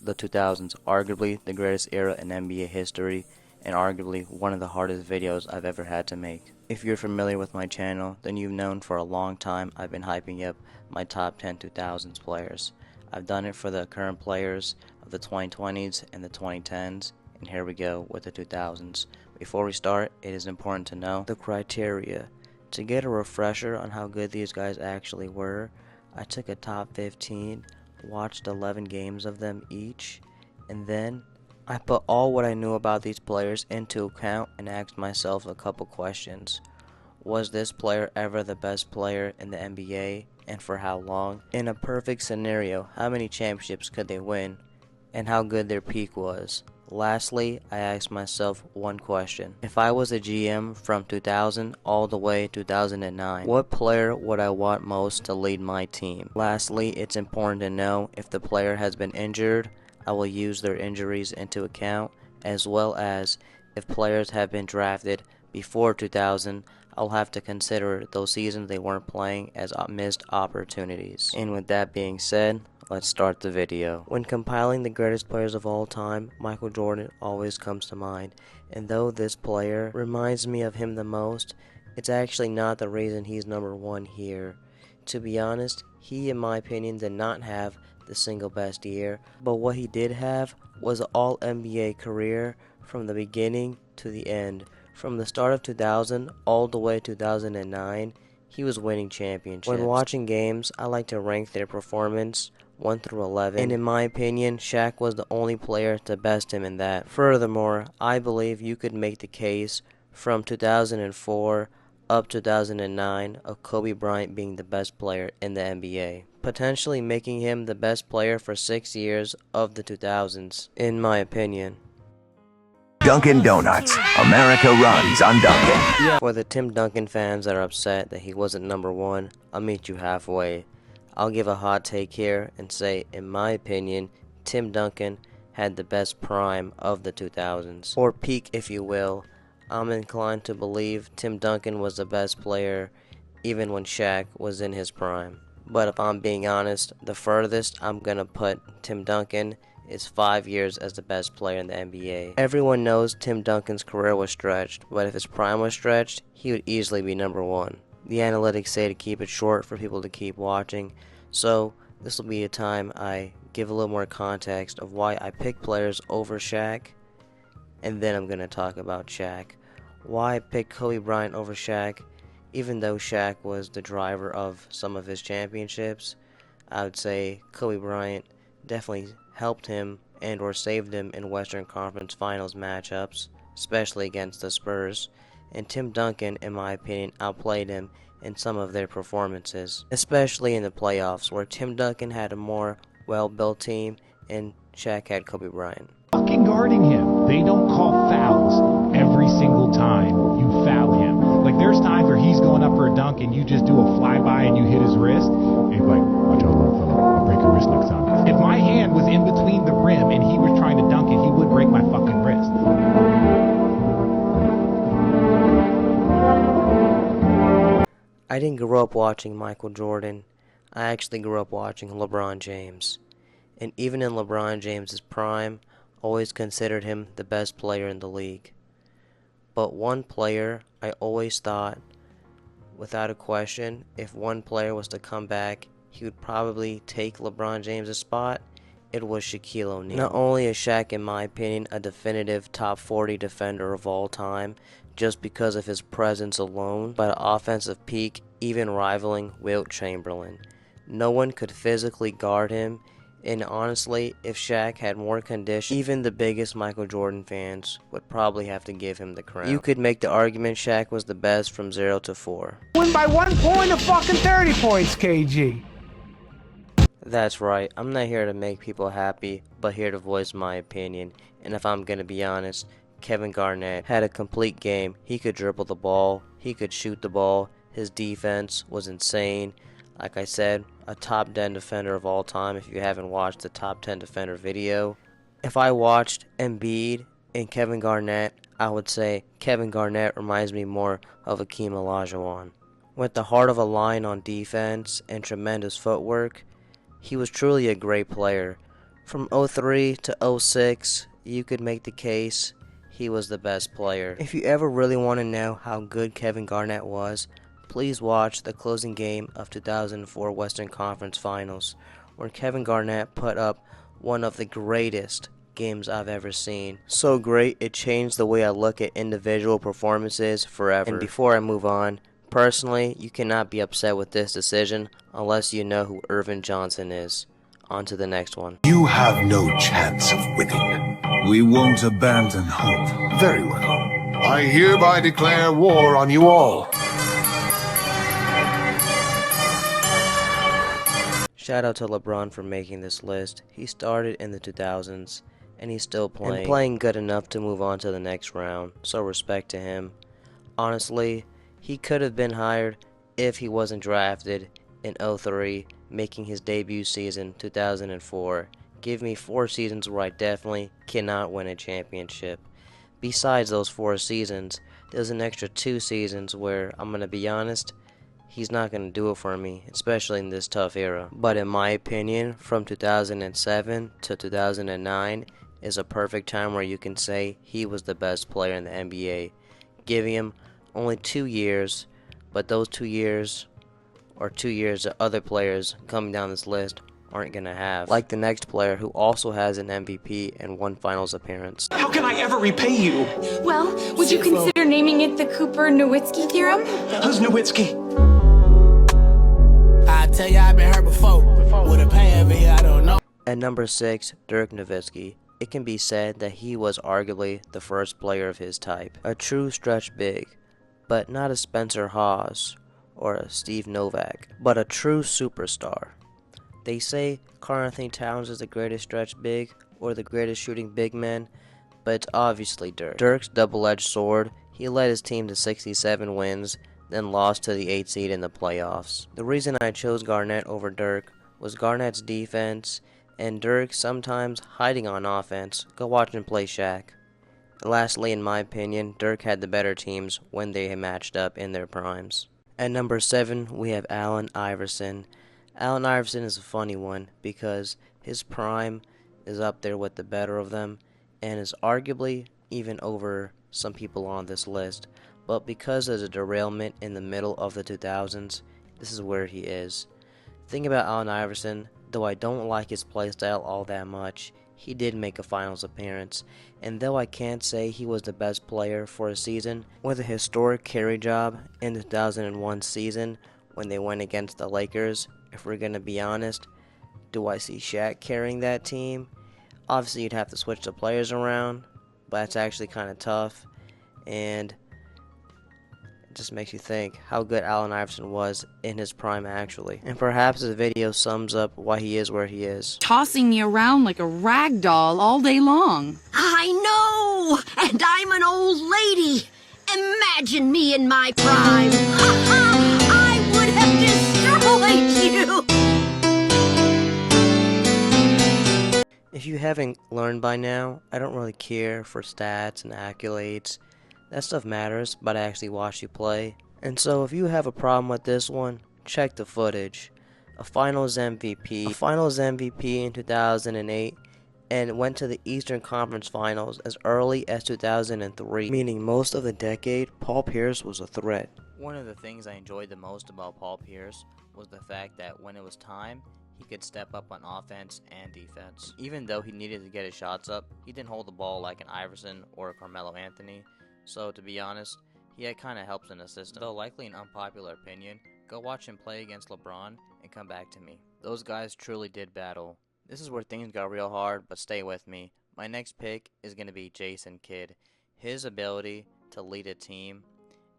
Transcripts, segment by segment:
the 2000s, arguably the greatest era in NBA history, and arguably one of the hardest videos I've ever had to make. If you're familiar with my channel, then you've known for a long time I've been hyping up my top 10 2000s players. I've done it for the current players of the 2020s and the 2010s, and here we go with the 2000s. Before we start, it is important to know the criteria. To get a refresher on how good these guys actually were, I took a top 15, watched 11 games of them each, and then I put all what I knew about these players into account and asked myself a couple questions. Was this player ever the best player in the NBA, and for how long? In a perfect scenario, how many championships could they win, and how good their peak was? Lastly, I asked myself one question. If I was a GM from 2000 all the way to 2009, what player would I want most to lead my team? Lastly, it's important to know if the player has been injured, I will use their injuries into account, as well as if players have been drafted before 2000, I'll have to consider those seasons they weren't playing as missed opportunities. And with that being said, let's start the video. When compiling the greatest players of all time, Michael Jordan always comes to mind. And though this player reminds me of him the most, it's actually not the reason he's number one here. To be honest, he in my opinion did not have the single best year, but what he did have was an all-NBA career from the beginning to the end. From the start of 2000 all the way to 2009, he was winning championships. When watching games, I like to rank their performance 1 through 11, and in my opinion, Shaq was the only player to best him in that. Furthermore, I believe you could make the case from 2004 up to 2009 of Kobe Bryant being the best player in the NBA, potentially making him the best player for 6 years of the 2000s, in my opinion. Dunkin' Donuts. America runs on Dunkin'. For the Tim Duncan fans that are upset that he wasn't number one, I'll meet you halfway. I'll give a hot take here and say, in my opinion, Tim Duncan had the best prime of the 2000s, or peak if you will. I'm inclined to believe Tim Duncan was the best player even when Shaq was in his prime. But if I'm being honest, the furthest I'm gonna put Tim Duncan is 5 years as the best player in the NBA. Everyone knows Tim Duncan's career was stretched, but if his prime was stretched, he would easily be number one. The analytics say to keep it short for people to keep watching, so this will be a time I give a little more context of why I pick players over Shaq, and then I'm going to talk about Shaq. Why I picked Kobe Bryant over Shaq, even though Shaq was the driver of some of his championships, I would say Kobe Bryant definitely helped him and or saved him in Western Conference Finals matchups, especially against the Spurs, and Tim Duncan, in my opinion, outplayed him in some of their performances, especially in the playoffs, where Tim Duncan had a more well-built team and Shaq had Kobe Bryant. Fucking guarding him. They don't call fouls every single time you foul him. Like, there's times where he's going up for a dunk and you just do a flyby and you hit his wrist. And he's like, watch out, little fella. I'll break your wrist next time. If my hand was in between the rim and he was trying to dunk it, he would break my fucking wrist. I didn't grow up watching Michael Jordan. I actually grew up watching LeBron James. And even in LeBron James's prime, always considered him the best player in the league. But one player I always thought, without a question, if one player was to come back, he would probably take LeBron James' spot. It was Shaquille O'Neal. Not only is Shaq, in my opinion, a definitive top 40 defender of all time, just because of his presence alone, but an offensive peak even rivaling Wilt Chamberlain. No one could physically guard him, and honestly, if Shaq had more condition, even the biggest Michael Jordan fans would probably have to give him the crown. You could make the argument Shaq was the best from 0 to 4. Win by 1 point or fucking 30 points, KG. That's right, I'm not here to make people happy, but here to voice my opinion. And if I'm gonna be honest, Kevin Garnett had a complete game. He could dribble the ball, he could shoot the ball, his defense was insane. Like I said, a top 10 defender of all time if you haven't watched the top 10 defender video. If I watched Embiid and Kevin Garnett, I would say Kevin Garnett reminds me more of Akeem Olajuwon. With the heart of a lion on defense and tremendous footwork, he was truly a great player. From '03 to '06, you could make the case he was the best player. If you ever really want to know how good Kevin Garnett was, please watch the closing game of 2004 Western Conference Finals, where Kevin Garnett put up one of the greatest games I've ever seen. So great, it changed the way I look at individual performances forever. And before I move on, personally, you cannot be upset with this decision unless you know who Irvin Johnson is. On to the next one. You have no chance of winning. We won't abandon hope. Very well. I hereby declare war on you all. Shout out to LeBron for making this list. He started in the 2000s, and he's still playing good enough to move on to the next round, so respect to him. Honestly, he could have been hired if he wasn't drafted in '03, making his debut season 2004. Give me 4 seasons where I definitely cannot win a championship. Besides those 4 seasons, there's an extra 2 seasons where, I'm going to be honest, he's not going to do it for me, especially in this tough era. But in my opinion, from 2007 to 2009 is a perfect time where you can say he was the best player in the NBA. Giving him only 2 years, but those 2 years are 2 years that other players coming down this list aren't going to have. Like the next player who also has an MVP and 1 finals appearance. How can I ever repay you? Well, would you consider naming it the Cooper-Nowitzki theorem? Who's Nowitzki? I tell you, I've been hurt before. With a pain over here, I don't know. At number 6, Dirk Nowitzki. It can be said that he was arguably the first player of his type. A true stretch big, but not a Spencer Hawes or a Steve Novak, but a true superstar. They say Karl-Anthony Towns is the greatest stretch big or the greatest shooting big man, but it's obviously Dirk. Dirk's double-edged sword, he led his team to 67 wins, then lost to the 8th seed in the playoffs. The reason I chose Garnett over Dirk was Garnett's defense and Dirk sometimes hiding on offense. Go watch him play Shaq. Lastly, in my opinion, Dirk had the better teams when they had matched up in their primes. At number 7, we have Allen Iverson. Allen Iverson is a funny one because his prime is up there with the better of them and is arguably even over some people on this list. But because there's a derailment in the middle of the 2000s, this is where he is. The thing about Allen Iverson, though I don't like his playstyle all that much, he did make a finals appearance, and though I can't say he was the best player for a season, with a historic carry job in the 2001 season when they went against the Lakers, if we're going to be honest, do I see Shaq carrying that team? Obviously you'd have to switch the players around, but that's actually kind of tough, and just makes you think how good Allen Iverson was in his prime actually. And perhaps this video sums up why he is where he is. Tossing me around like a rag doll all day long. I know! And I'm an old lady! Imagine me in my prime! I would have destroyed you! If you haven't learned by now, I don't really care for stats and accolades. That stuff matters, but I actually watch you play. And so if you have a problem with this one, check the footage. A finals MVP in 2008, and went to the Eastern Conference Finals as early as 2003, meaning most of the decade, Paul Pierce was a threat. One of the things I enjoyed the most about Paul Pierce was the fact that when it was time, he could step up on offense and defense. Even though he needed to get his shots up, he didn't hold the ball like an Iverson or a Carmelo Anthony. So, to be honest, he had kind of helps in the system. Though likely an unpopular opinion, go watch him play against LeBron and come back to me. Those guys truly did battle. This is where things got real hard, but stay with me. My next pick is going to be Jason Kidd. His ability to lead a team,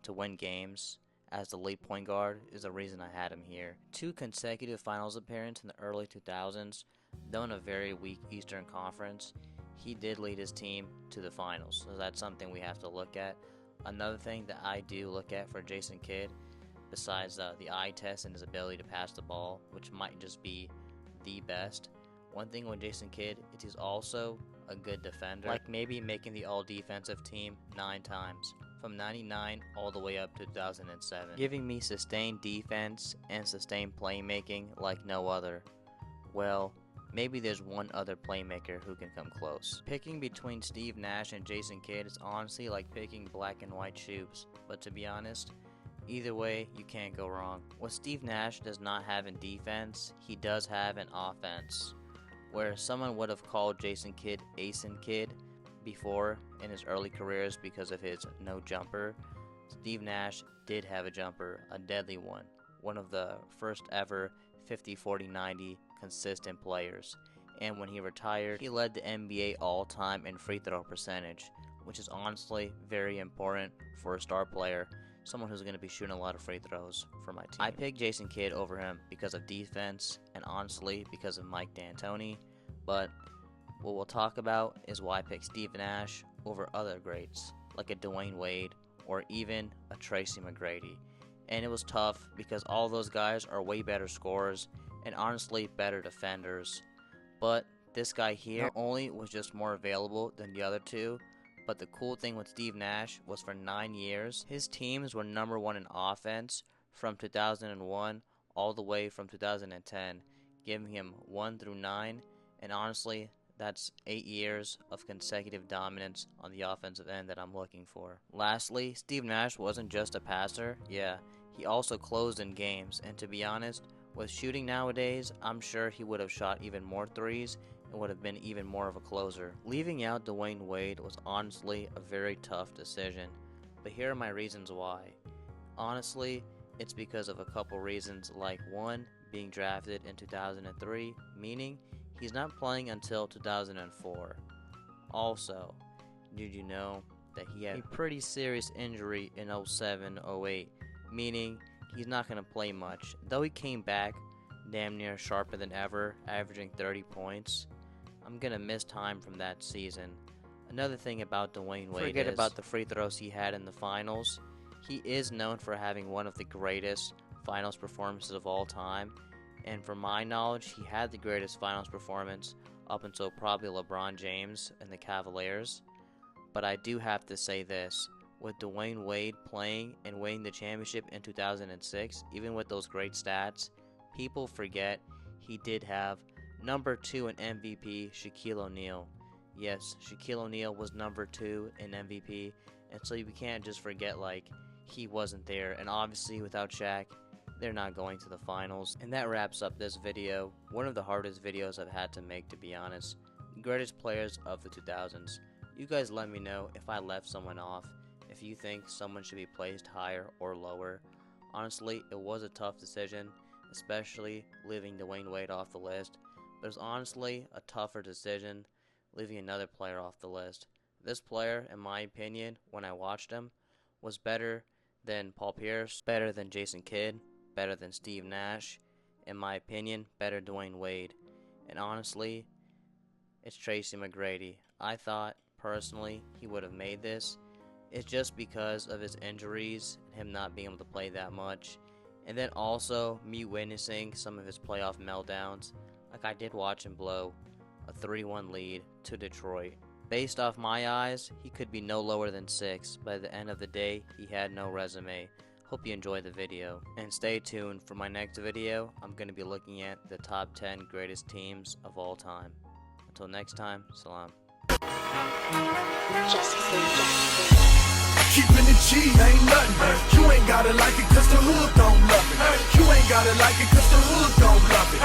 to win games, as the lead point guard is the reason I had him here. 2 consecutive finals appearances in the early 2000s, though in a very weak Eastern Conference. He did lead his team to the finals, so that's something we have to look at. Another thing that I do look at for Jason Kidd, besides the eye test and his ability to pass the ball, which might just be the best, one thing with Jason Kidd is he's also a good defender, like maybe making the all-defensive team 9 times, from 99 all the way up to 2007, giving me sustained defense and sustained playmaking like no other. Well, Maybe there's one other playmaker who can come close. Picking between Steve Nash and Jason Kidd is honestly like picking black and white shoes, but to be honest, either way, you can't go wrong. What Steve Nash does not have in defense, he does have in offense. Where someone would have called Jason Kidd Asin Kidd before in his early careers because of his no jumper, Steve Nash did have a jumper, a deadly one of the first ever 50-40-90 consistent players. And when he retired, he led the NBA all-time in free throw percentage, which is honestly very important for a star player, someone who's going to be shooting a lot of free throws for my team. I picked Jason Kidd over him because of defense and honestly because of Mike D'Antoni, but what we'll talk about is why I picked Steve Nash over other greats like a Dwayne Wade or even a Tracy McGrady. And it was tough because all those guys are way better scorers and honestly better defenders. But this guy here not only was just more available than the other two, but the cool thing with Steve Nash was for 9 years, his teams were #1 in offense from 2001 all the way from 2010, giving him 1 through 9, and honestly, that's 8 years of consecutive dominance on the offensive end that I'm looking for. Lastly, Steve Nash wasn't just a passer, yeah, he also closed in games, and to be honest, with shooting nowadays, I'm sure he would have shot even more threes and would have been even more of a closer. Leaving out Dwayne Wade was honestly a very tough decision, but here are my reasons why. Honestly, it's because of a couple reasons, like one, being drafted in 2003, meaning he's not playing until 2004. Also, did you know that he had a pretty serious injury in 07-08, meaning he's not going to play much, though he came back damn near sharper than ever, averaging 30 points. I'm going to miss time from that season. Another thing about Dwayne Wade forget about the free throws he had in the finals. He is known for having one of the greatest finals performances of all time, and from my knowledge, he had the greatest finals performance up until probably LeBron James and the Cavaliers. But I do have to say this, with Dwayne Wade playing and winning the championship in 2006, even with those great stats, people forget he did have #2 in MVP, Shaquille O'Neal. Yes, Shaquille O'Neal was #2 in MVP, and so you can't just forget like he wasn't there, and obviously without Shaq, they're not going to the finals. And that wraps up this video, one of the hardest videos I've had to make, to be honest. The greatest players of the 2000s. You guys let me know if I left someone off, if you think someone should be placed higher or lower. Honestly, it was a tough decision, especially leaving Dwayne Wade off the list, but it was honestly a tougher decision leaving another player off the list. This player, in my opinion, when I watched him, was better than Paul Pierce, better than Jason Kidd, better than Steve Nash, in my opinion, better Dwayne Wade. And honestly, it's Tracy McGrady. I thought, personally, he would have made this. It's just because of his injuries and him not being able to play that much. And then also, me witnessing some of his playoff meltdowns. Like, I did watch him blow a 3-1 lead to Detroit. Based off my eyes, he could be no lower than 6. By the end of the day, he had no resume. Hope you enjoyed the video. And stay tuned for my next video. I'm going to be looking at the top 10 greatest teams of all time. Until next time, salam. Keeping it G ain't nothing. You ain't gotta like it cause the hood don't love it. You ain't gotta like it cause the hood don't love it.